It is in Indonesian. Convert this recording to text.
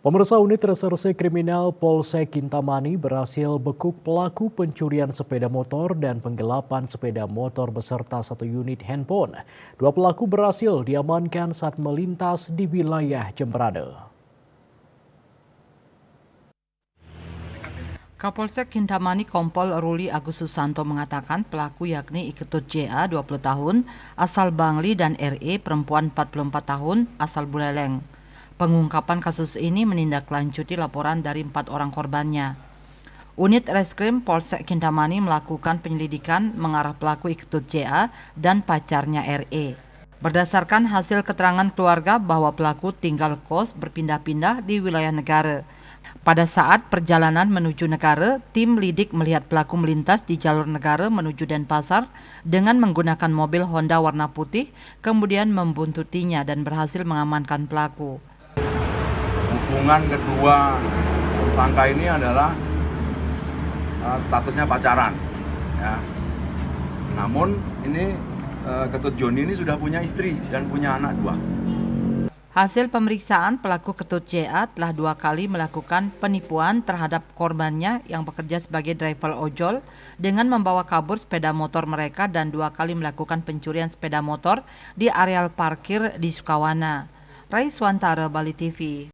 Pemirsa unit reserse kriminal Polsek Kintamani berhasil bekuk pelaku pencurian sepeda motor dan penggelapan sepeda motor beserta satu unit handphone. Dua pelaku berhasil diamankan saat melintas di wilayah Jemberana. Kapolsek Kintamani Kompol Ruli Agus Susanto mengatakan pelaku yakni Iketut JA 20 tahun asal Bangli dan RE perempuan 44 tahun asal Buleleng. Pengungkapan kasus ini menindaklanjuti laporan dari 4 orang korbannya. Unit Reskrim Polsek Kintamani melakukan penyelidikan mengarah pelaku Iketut JA dan pacarnya RE. Berdasarkan hasil keterangan keluarga bahwa pelaku tinggal kos berpindah-pindah di wilayah negara. Pada saat perjalanan menuju negara, tim lidik melihat pelaku melintas di jalur negara menuju Denpasar dengan menggunakan mobil Honda warna putih, kemudian membuntutinya dan berhasil mengamankan pelaku. Hubungan kedua tersangka ini adalah statusnya pacaran, ya. Namun ini Ketut Joni ini sudah punya istri dan punya anak 2. Hasil pemeriksaan, pelaku Ketut JA telah 2 kali melakukan penipuan terhadap korbannya yang bekerja sebagai driver ojol dengan membawa kabur sepeda motor mereka dan 2 kali melakukan pencurian sepeda motor di areal parkir di Sukawana. Raiswantara, Bali TV.